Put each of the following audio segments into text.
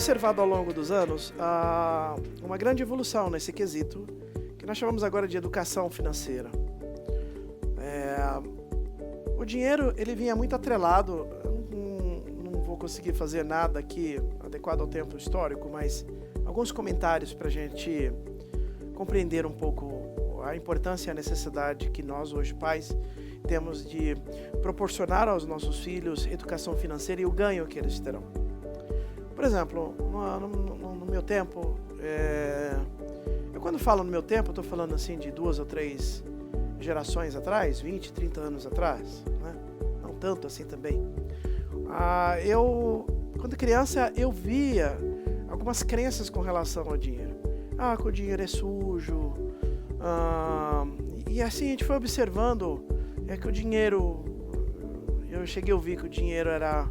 observado ao longo dos anos uma grande evolução nesse quesito, que nós chamamos agora de educação financeira. O dinheiro, ele vinha muito atrelado, não vou conseguir fazer nada aqui adequado ao tempo histórico, mas alguns comentários para a gente compreender um pouco a importância e a necessidade que nós, hoje pais, temos de proporcionar aos nossos filhos educação financeira e o ganho que eles terão. Por exemplo, no meu tempo, eu quando falo no meu tempo, estou falando assim de 2 ou 3 gerações atrás, 20, 30 anos atrás, né? Não tanto assim também. Quando criança, eu via algumas crenças com relação ao dinheiro. Que o dinheiro é sujo. E assim a gente foi observando que o dinheiro, eu cheguei a ouvir que o dinheiro era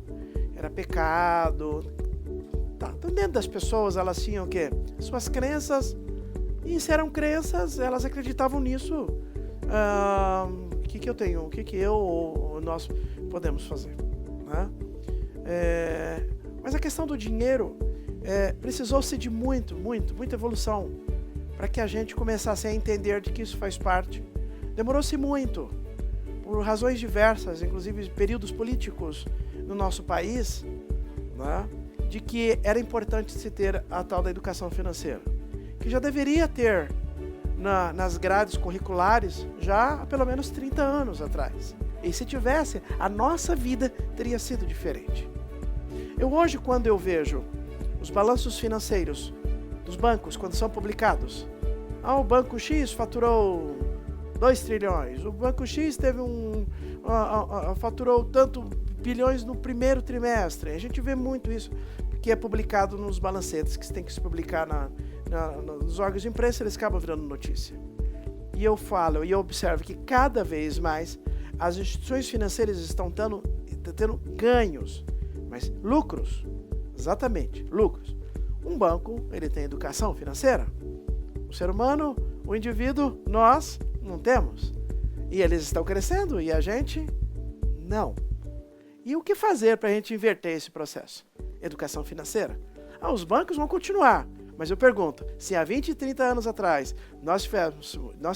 pecado. Então, dentro das pessoas, elas tinham o quê? Suas crenças, e se eram crenças, elas acreditavam nisso. O que eu tenho? O que eu ou nós podemos fazer? Né? Mas a questão do dinheiro precisou-se de muita evolução para que a gente começasse a entender de que isso faz parte. Demorou-se muito, por razões diversas, inclusive períodos políticos no nosso país, né? De que era importante se ter a tal da educação financeira, que já deveria ter nas grades curriculares já há pelo menos 30 anos atrás. E se tivesse, a nossa vida teria sido diferente. Hoje, quando eu vejo os balanços financeiros dos bancos, quando são publicados, o Banco X faturou 2 trilhões, o Banco X teve faturou tanto bilhões no primeiro trimestre. A gente vê muito isso, que é publicado nos balancetes, que tem que se publicar nos órgãos de imprensa, eles acabam virando notícia. E eu observo que cada vez mais as instituições financeiras estão tendo ganhos, mas lucros, exatamente, lucros. Um banco, ele tem educação financeira. O ser humano, o indivíduo, nós não temos. E eles estão crescendo e a gente não. E o que fazer para a gente inverter esse processo? Educação financeira. Os bancos vão continuar, mas eu pergunto, se há 20, 30 anos atrás nós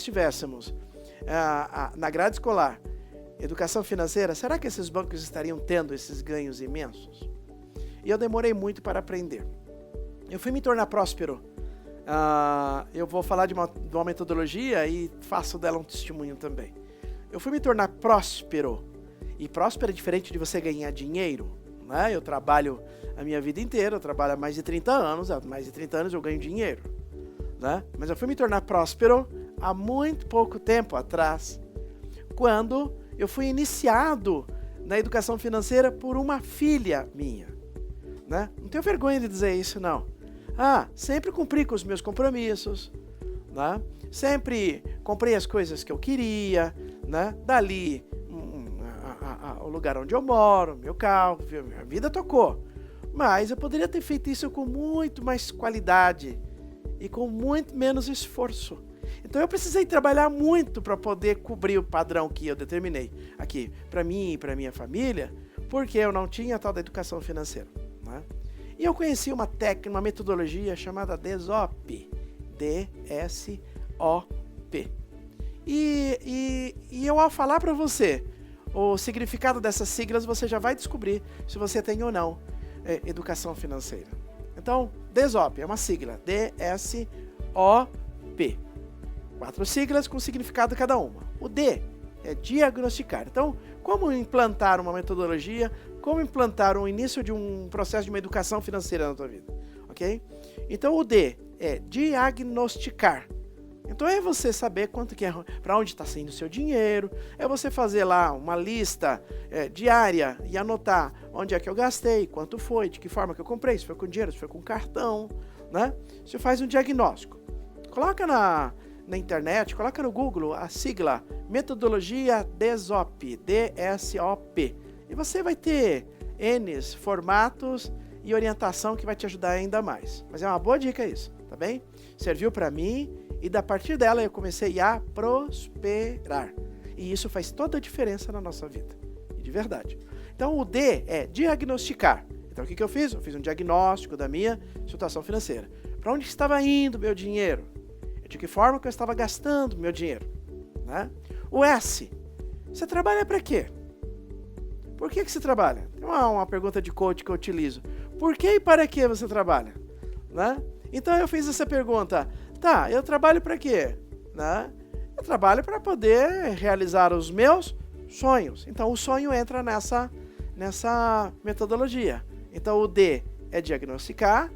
tivéssemos na grade escolar educação financeira, será que esses bancos estariam tendo esses ganhos imensos? E eu demorei muito para aprender. Eu fui me tornar próspero. Eu vou falar de uma metodologia e faço dela um testemunho também. Eu fui me tornar próspero. E próspero é diferente de você ganhar dinheiro, né? Eu trabalho a minha vida inteira, eu trabalho há mais de 30 anos, há mais de 30 anos eu ganho dinheiro, né? Mas eu fui me tornar próspero há muito pouco tempo atrás, quando eu fui iniciado na educação financeira por uma filha minha, né? Não tenho vergonha de dizer isso, não. Sempre cumpri com os meus compromissos, né? Sempre comprei as coisas que eu queria, né? Dali o lugar onde eu moro, meu carro, minha vida tocou. Mas eu poderia ter feito isso com muito mais qualidade e com muito menos esforço. Então eu precisei trabalhar muito para poder cobrir o padrão que eu determinei aqui para mim e para minha família, porque eu não tinha a tal da educação financeira, né? E eu conheci uma técnica, uma metodologia chamada DSOP, D-S-O-P. E eu, ao falar para você o significado dessas siglas, você já vai descobrir se você tem ou não educação financeira. Então, DSOP é uma sigla, D-S-O-P. 4 siglas com significado cada uma. O D é diagnosticar. Então, como implantar uma metodologia, como implantar o início de um processo de uma educação financeira na tua vida, ok? Então, o D é diagnosticar. Então é você saber quanto que é, para onde está saindo o seu dinheiro, é você fazer lá uma lista diária e anotar onde é que eu gastei, quanto foi, de que forma que eu comprei, se foi com dinheiro, se foi com cartão, né? Você faz um diagnóstico. Coloca na internet, coloca no Google a sigla metodologia DSOP, D-S-O-P. E você vai ter N formatos e orientação que vai te ajudar ainda mais. Mas é uma boa dica isso, tá bem? Serviu para mim. E da partir dela eu comecei a prosperar. E isso faz toda a diferença na nossa vida. E de verdade. Então o D é diagnosticar. Então, o que eu fiz? Eu fiz um diagnóstico da minha situação financeira. Para onde estava indo o meu dinheiro? De que forma que eu estava gastando o meu dinheiro? Né? O S, você trabalha para quê? Por que você trabalha? Tem uma pergunta de coach que eu utilizo. Por que e para que você trabalha? Né? Então eu fiz essa pergunta. Tá, eu trabalho para quê? Né? Eu trabalho para poder realizar os meus sonhos. Então o sonho entra nessa metodologia. Então o D é diagnosticar,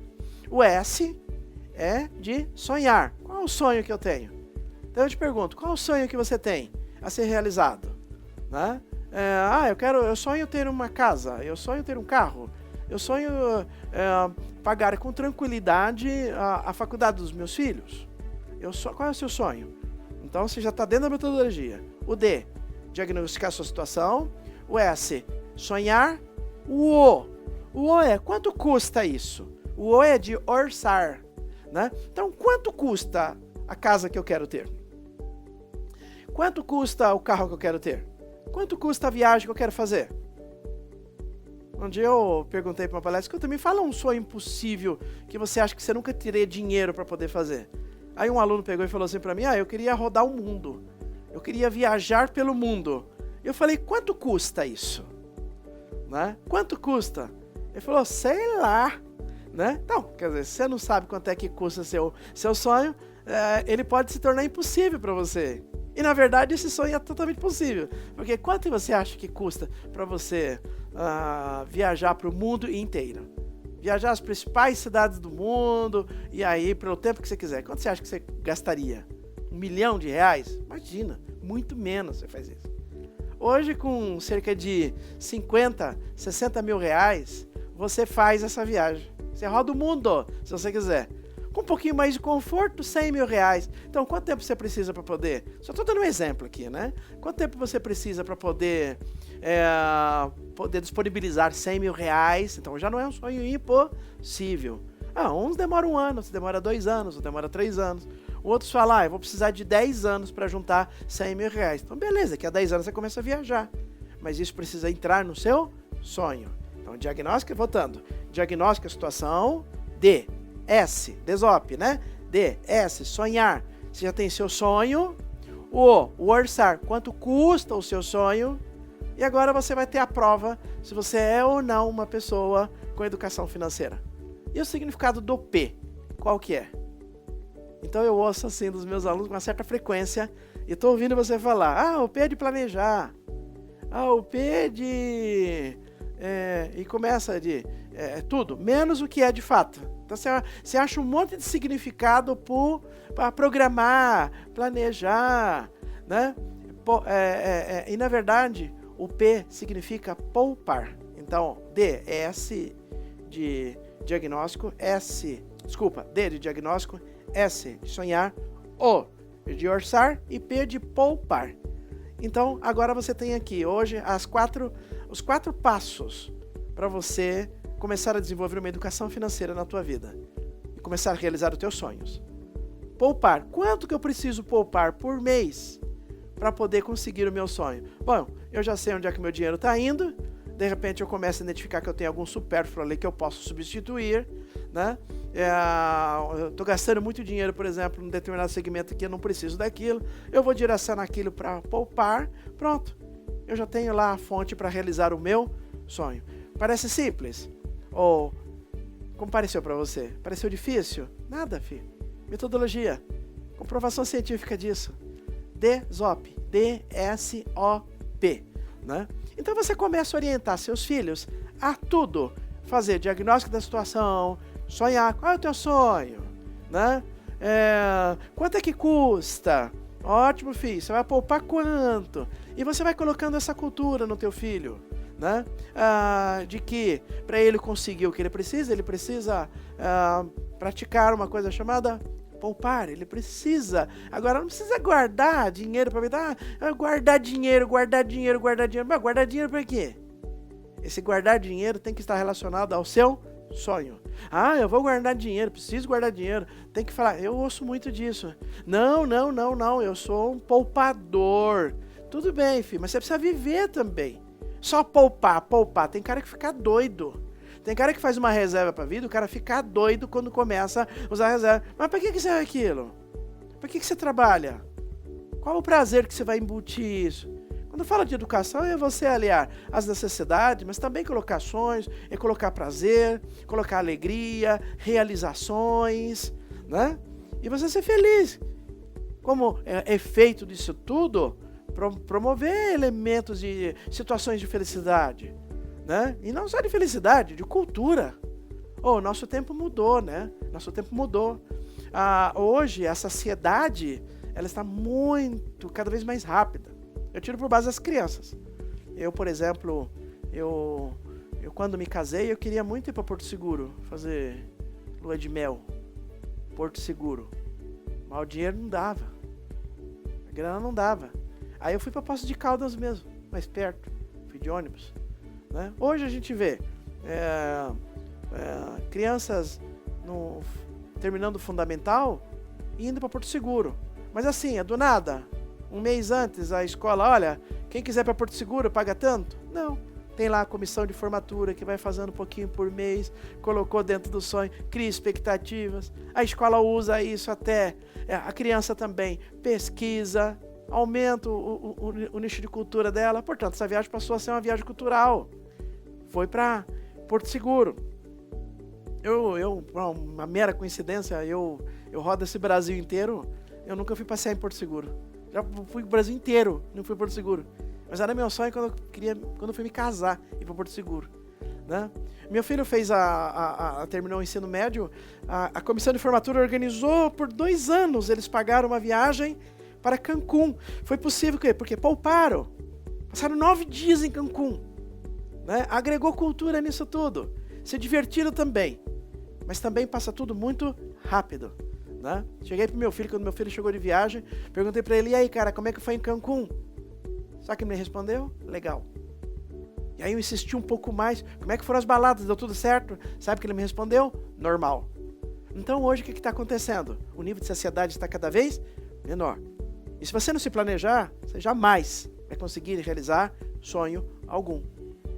o S é de sonhar. Qual é o sonho que eu tenho? Então eu te pergunto, qual é o sonho que você tem a ser realizado? Né? Eu sonho ter uma casa, eu sonho ter um carro, eu sonho pagar com tranquilidade a faculdade dos meus filhos. Qual é o seu sonho? Então você já está dentro da metodologia. O D, diagnosticar a sua situação. O S, sonhar. O O é quanto custa isso? O O é de orçar. Né? Então quanto custa a casa que eu quero ter? Quanto custa o carro que eu quero ter? Quanto custa a viagem que eu quero fazer? Um dia eu perguntei para uma palestra, escuta, me fala um sonho impossível que você acha que você nunca teria dinheiro para poder fazer. Aí um aluno pegou e falou assim para mim, eu queria rodar o mundo. Eu queria viajar pelo mundo. Eu falei, quanto custa isso? Né? Quanto custa? Ele falou, sei lá. Né? Então, quer dizer, se você não sabe quanto é que custa seu sonho, ele pode se tornar impossível para você. E na verdade esse sonho é totalmente possível. Porque quanto você acha que custa para você viajar para o mundo inteiro? Viajar às principais cidades do mundo e aí pelo tempo que você quiser. Quanto você acha que você gastaria? R$1 milhão? Imagina, muito menos você faz isso. Hoje com cerca de 50, 60 mil reais, você faz essa viagem. Você roda o mundo, se você quiser. Com um pouquinho mais de conforto, 100 mil reais. Então, quanto tempo você precisa para poder... Só estou dando um exemplo aqui, né? Quanto tempo você precisa para poder disponibilizar 100 mil reais? Então, já não é um sonho impossível. Uns demoram 1 ano, outros demora 2 anos, outros demora 3 anos. Outros falam, eu vou precisar de 10 anos para juntar 100 mil reais. Então, beleza, daqui a 10 anos você começa a viajar. Mas isso precisa entrar no seu sonho. Então, diagnóstico, voltando. Diagnóstico a situação. D. S, DESOP, né? D, S, sonhar. Você já tem seu sonho. O orçar, quanto custa o seu sonho. E agora você vai ter a prova se você é ou não uma pessoa com educação financeira. E o significado do P, qual que é? Então eu ouço assim dos meus alunos com uma certa frequência e estou ouvindo você falar, o P é de planejar. O P é de... e começa de... tudo, menos o que é de fato. Então você acha um monte de significado para programar, planejar, né? E na verdade o P significa poupar. Então D é S de diagnóstico, D de diagnóstico, S de sonhar, O de orçar e P de poupar. Então agora você tem aqui hoje os 4 passos para você começar a desenvolver uma educação financeira na tua vida e começar a realizar os teus sonhos. Poupar. Quanto que eu preciso poupar por mês para poder conseguir o meu sonho? Bom, eu já sei onde é que o meu dinheiro está indo. De repente eu começo a identificar que eu tenho algum supérfluo ali que eu posso substituir, né? Eu estou gastando muito dinheiro, por exemplo, num determinado segmento que eu não preciso daquilo. Eu vou direcionar aquilo para poupar. Pronto. Eu já tenho lá a fonte para realizar o meu sonho. Parece simples? Ou como pareceu para você? Pareceu difícil? Nada, filho. Metodologia. Comprovação científica disso. DESOP. D-S-O-P. Né? Então você começa a orientar seus filhos a tudo. Fazer diagnóstico da situação, sonhar. Qual é o teu sonho? Né? Quanto é que custa? Ótimo, filho. Você vai poupar quanto? E você vai colocando essa cultura no teu filho. Né? De que para ele conseguir o que ele precisa praticar uma coisa chamada poupar. Ele precisa. Agora não precisa guardar dinheiro para me dar. Guardar dinheiro. Mas guardar dinheiro para quê? Esse guardar dinheiro tem que estar relacionado ao seu sonho. Eu vou guardar dinheiro, preciso guardar dinheiro. Tem que falar, eu ouço muito disso. Não, eu sou um poupador. Tudo bem, filho, mas você precisa viver também. Só poupar. Tem cara que fica doido. Tem cara que faz uma reserva para a vida, o cara fica doido quando começa a usar a reserva. Mas para que serve aquilo? Para que você trabalha? Qual o prazer que você vai embutir isso? Quando fala de educação, é você aliar as necessidades, mas também colocar sonhos, é colocar prazer, colocar alegria, realizações, né? E você ser feliz. Como efeito disso tudo, promover elementos de situações de felicidade, né? E não só de felicidade, de cultura. Nosso tempo mudou, né? Nosso tempo mudou. Hoje, a sociedade, ela está cada vez mais rápida. Eu tiro por base as crianças. Eu, por exemplo, eu quando me casei, eu queria muito ir para Porto Seguro, fazer lua de mel. Porto Seguro. Mas o dinheiro não dava. A grana não dava. Aí eu fui para Poços de Caldas mesmo, mais perto. Fui de ônibus, né? Hoje a gente vê crianças terminando o fundamental e indo para Porto Seguro. Mas assim, é do nada. Um mês antes a escola, olha, quem quiser para Porto Seguro paga tanto? Não. Tem lá a comissão de formatura que vai fazendo um pouquinho por mês, colocou dentro do sonho, cria expectativas. A escola usa isso até, a criança também pesquisa, aumenta o nicho de cultura dela. Portanto, essa viagem passou a ser uma viagem cultural. Foi para Porto Seguro. Uma mera coincidência, eu rodo esse Brasil inteiro, eu nunca fui passear em Porto Seguro. Já fui o Brasil inteiro, não fui para Porto Seguro. Mas era meu sonho quando eu fui me casar, ir para Porto Seguro, né? Meu filho terminou o ensino médio, a comissão de formatura organizou por 2 anos, eles pagaram uma viagem para Cancún. Foi possível porque pouparam. Passaram 9 dias em Cancún, né? Agregou cultura nisso tudo. Se divertiram também, mas também passa tudo muito rápido, né? Cheguei pro meu filho, quando meu filho chegou de viagem, perguntei para ele, e aí, cara, como é que foi em Cancún? Sabe o que ele me respondeu? Legal. E aí eu insisti um pouco mais, como é que foram as baladas, deu tudo certo? Sabe o que ele me respondeu? Normal. Então hoje o que está acontecendo? O nível de saciedade está cada vez menor. E se você não se planejar, você jamais vai conseguir realizar sonho algum.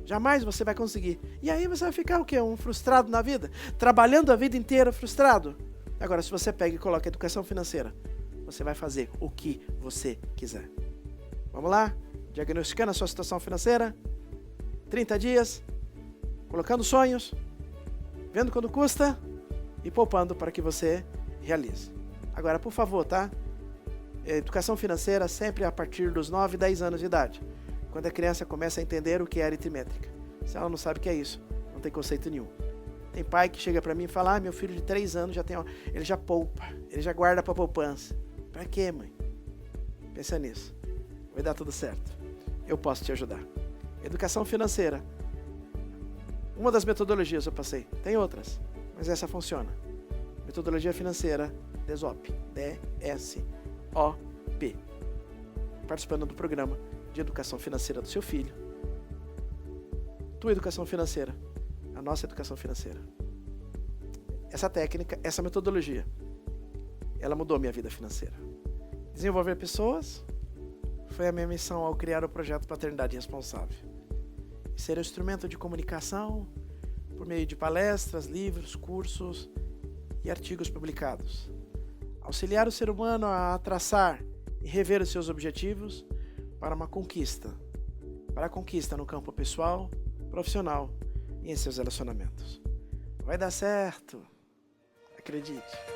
Jamais você vai conseguir. E aí você vai ficar o quê? Um frustrado na vida? Trabalhando a vida inteira frustrado? Agora, se você pega e coloca educação financeira, você vai fazer o que você quiser. Vamos lá? Diagnosticando a sua situação financeira. 30 dias. Colocando sonhos. Vendo quanto custa. E poupando para que você realize. Agora, por favor, tá? Educação financeira sempre a partir dos 9, 10 anos de idade. Quando a criança começa a entender o que é aritmética. Se ela não sabe o que é isso, não tem conceito nenhum. Tem pai que chega pra mim e fala, meu filho de 3 anos ele já poupa, ele já guarda pra poupança. Pra quê, mãe? Pensa nisso. Vai dar tudo certo. Eu posso te ajudar. Educação financeira. Uma das metodologias eu passei. Tem outras, mas essa funciona. Metodologia financeira DESOP. D-S-O-P. Participando do programa de educação financeira do seu filho. Tua educação financeira. A nossa educação financeira. Essa técnica, essa metodologia, ela mudou minha vida financeira. Desenvolver pessoas foi a minha missão ao criar o projeto Paternidade Responsável. E ser um instrumento de comunicação por meio de palestras, livros, cursos e artigos publicados. Auxiliar o ser humano a traçar e rever os seus objetivos para uma conquista. Para a conquista no campo pessoal, profissional e em seus relacionamentos. Vai dar certo. Acredite.